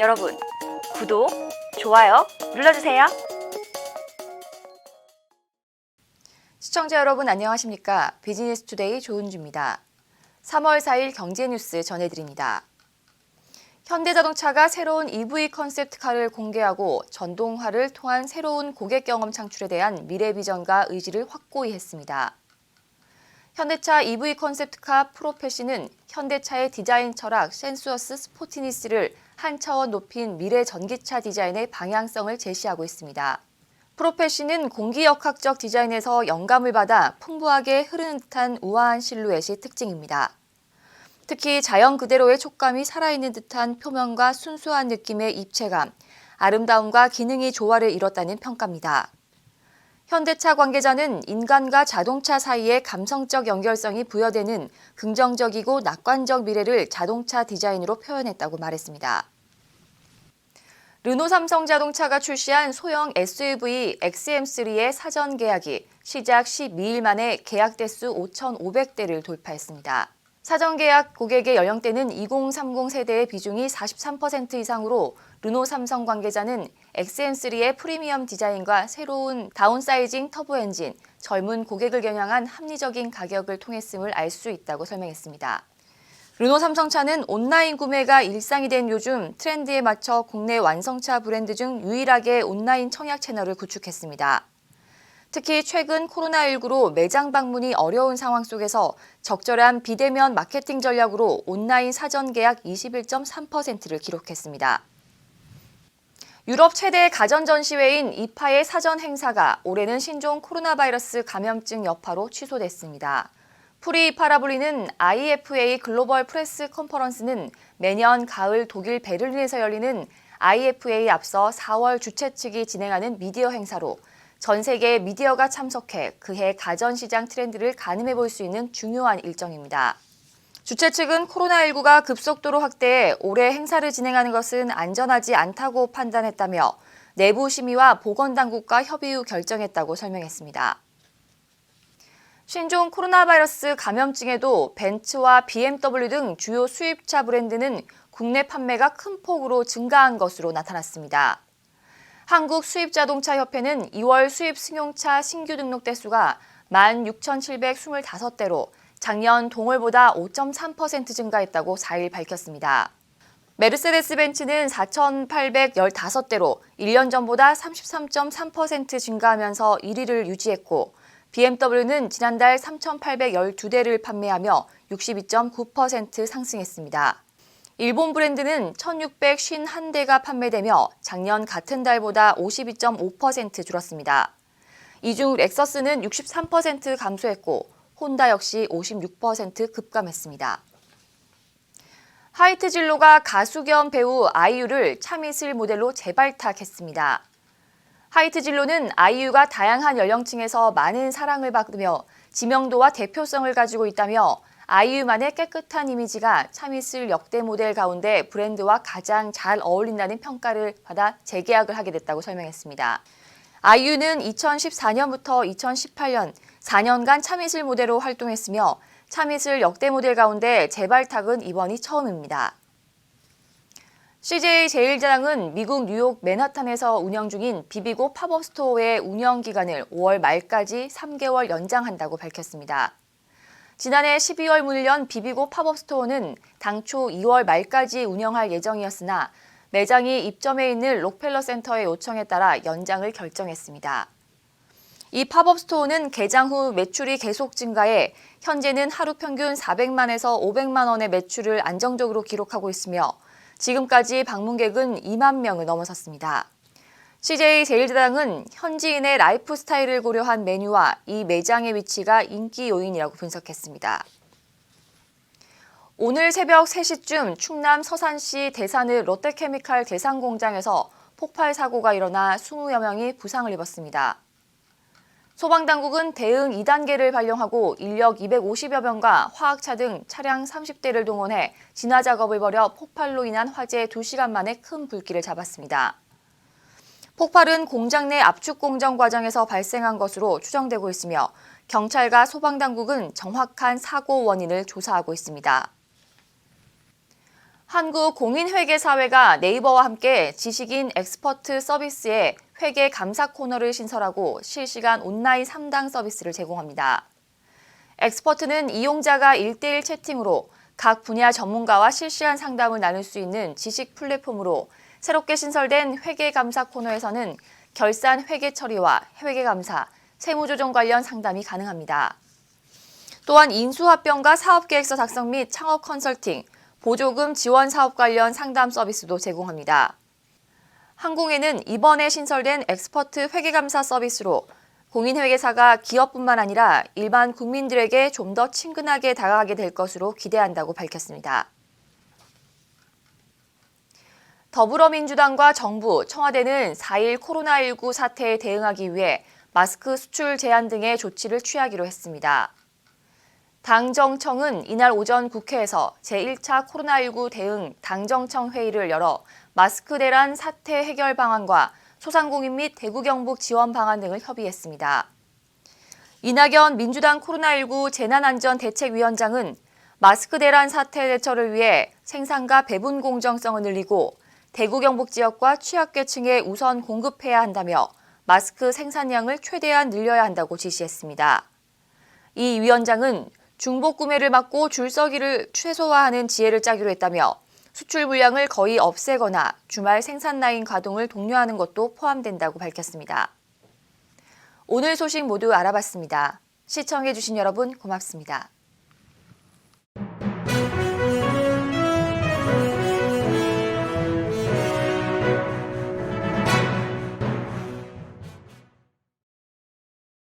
여러분, 구독, 좋아요 눌러주세요. 시청자 여러분 안녕하십니까? 비즈니스투데이 조은주입니다. 3월 4일 경제뉴스 전해드립니다. 현대자동차가 새로운 EV 컨셉트카를 공개하고 전동화를 통한 새로운 고객 경험 창출에 대한 미래 비전과 의지를 확고히 했습니다. 현대차 EV 컨셉트카 프로패시는 현대차의 디자인 철학 센수어스 스포티니스를 한 차원 높인 미래 전기차 디자인의 방향성을 제시하고 있습니다. 프로패시는 공기역학적 디자인에서 영감을 받아 풍부하게 흐르는 듯한 우아한 실루엣이 특징입니다. 특히 자연 그대로의 촉감이 살아있는 듯한 표면과 순수한 느낌의 입체감, 아름다움과 기능이 조화를 이뤘다는 평가입니다. 현대차 관계자는 인간과 자동차 사이의 감성적 연결성이 부여되는 긍정적이고 낙관적 미래를 자동차 디자인으로 표현했다고 말했습니다. 르노 삼성자동차가 출시한 소형 SUV XM3의 사전 계약이 시작 12일 만에 계약 대수 5,500대를 돌파했습니다. 사전 계약 고객의 연령대는 2030 세대의 비중이 43% 이상으로 르노 삼성 관계자는 XM3의 프리미엄 디자인과 새로운 다운사이징 터보 엔진, 젊은 고객을 겨냥한 합리적인 가격을 통했음을 알 수 있다고 설명했습니다. 르노 삼성차는 온라인 구매가 일상이 된 요즘 트렌드에 맞춰 국내 완성차 브랜드 중 유일하게 온라인 청약 채널을 구축했습니다. 특히 최근 코로나19로 매장 방문이 어려운 상황 속에서 적절한 비대면 마케팅 전략으로 온라인 사전 계약 21.3%를 기록했습니다. 유럽 최대 가전 전시회인 이파의 사전 행사가 올해는 신종 코로나 바이러스 감염증 여파로 취소됐습니다. 프리이파라 불리는 IFA 글로벌 프레스 컨퍼런스는 매년 가을 독일 베를린에서 열리는 IFA에 앞서 4월 주최 측이 진행하는 미디어 행사로 전 세계 미디어가 참석해 그해 가전시장 트렌드를 가늠해 볼 수 있는 중요한 일정입니다. 주최 측은 코로나19가 급속도로 확대해 올해 행사를 진행하는 것은 안전하지 않다고 판단했다며 내부 심의와 보건당국과 협의 후 결정했다고 설명했습니다. 신종 코로나 바이러스 감염증에도 벤츠와 BMW 등 주요 수입차 브랜드는 국내 판매가 큰 폭으로 증가한 것으로 나타났습니다. 한국수입자동차협회는 2월 수입 승용차 신규 등록 대수가 16,725대로 작년 동월보다 5.3% 증가했다고 4일 밝혔습니다. 메르세데스 벤츠는 4,815대로 1년 전보다 33.3% 증가하면서 1위를 유지했고 BMW는 지난달 3,812대를 판매하며 62.9% 상승했습니다. 일본 브랜드는 1,651대가 판매되며 작년 같은 달보다 52.5% 줄었습니다. 이 중 렉서스는 63% 감소했고 혼다 역시 56% 급감했습니다. 하이트 진로가 가수 겸 배우 아이유를 참이슬 모델로 재발탁했습니다. 하이트 진로는 아이유가 다양한 연령층에서 많은 사랑을 받으며 지명도와 대표성을 가지고 있다며 아이유만의 깨끗한 이미지가 참이슬 역대 모델 가운데 브랜드와 가장 잘 어울린다는 평가를 받아 재계약을 하게 됐다고 설명했습니다. 아이유는 2014년부터 2018년 4년간 참이슬 모델로 활동했으며 참이슬 역대 모델 가운데 재발탁은 이번이 처음입니다. CJ 제일제당은 미국 뉴욕 맨하탄에서 운영 중인 비비고 팝업 스토어의 운영 기간을 5월 말까지 3개월 연장한다고 밝혔습니다. 지난해 12월 문을 연 비비고 팝업 스토어는 당초 2월 말까지 운영할 예정이었으나 매장이 입점해 있는 록펠러 센터의 요청에 따라 연장을 결정했습니다. 이 팝업 스토어는 개장 후 매출이 계속 증가해 현재는 하루 평균 400만에서 500만 원의 매출을 안정적으로 기록하고 있으며 지금까지 방문객은 2만 명을 넘어섰습니다. CJ 제일제당은 현지인의 라이프 스타일을 고려한 메뉴와 이 매장의 위치가 인기 요인이라고 분석했습니다. 오늘 새벽 3시쯤 충남 서산시 대산읍 롯데케미칼 대산공장에서 폭발 사고가 일어나 20여 명이 부상을 입었습니다. 소방당국은 대응 2단계를 발령하고 인력 250여 명과 화학차 등 차량 30대를 동원해 진화 작업을 벌여 폭발로 인한 화재 2시간 만에 큰 불길을 잡았습니다. 폭발은 공장 내 압축 공정 과정에서 발생한 것으로 추정되고 있으며 경찰과 소방당국은 정확한 사고 원인을 조사하고 있습니다. 한국공인회계사회가 네이버와 함께 지식인 엑스퍼트 서비스의 회계 감사 코너를 신설하고 실시간 온라인 상담 서비스를 제공합니다. 엑스퍼트는 이용자가 1대1 채팅으로 각 분야 전문가와 실시간 상담을 나눌 수 있는 지식 플랫폼으로 새롭게 신설된 회계 감사 코너에서는 결산 회계 처리와 회계 감사, 세무조정 관련 상담이 가능합니다. 또한 인수합병과 사업계획서 작성 및 창업 컨설팅, 보조금 지원 사업 관련 상담 서비스도 제공합니다. 항공에는 이번에 신설된 엑스퍼트 회계감사 서비스로 공인회계사가 기업뿐만 아니라 일반 국민들에게 좀 더 친근하게 다가가게 될 것으로 기대한다고 밝혔습니다. 더불어민주당과 정부, 청와대는 4일 코로나19 사태에 대응하기 위해 마스크 수출 제한 등의 조치를 취하기로 했습니다. 당정청은 이날 오전 국회에서 제1차 코로나19 대응 당정청 회의를 열어 마스크 대란 사태 해결 방안과 소상공인 및 대구 경북 지원 방안 등을 협의했습니다. 이낙연 민주당 코로나19 재난안전대책위원장은 마스크 대란 사태 대처를 위해 생산과 배분 공정성을 늘리고 대구 경북 지역과 취약계층에 우선 공급해야 한다며 마스크 생산량을 최대한 늘려야 한다고 지시했습니다. 이 위원장은 중복 구매를 막고 줄서기를 최소화하는 지혜를 짜기로 했다며 수출 물량을 거의 없애거나 주말 생산 라인 가동을 독려하는 것도 포함된다고 밝혔습니다. 오늘 소식 모두 알아봤습니다. 시청해주신 여러분 고맙습니다.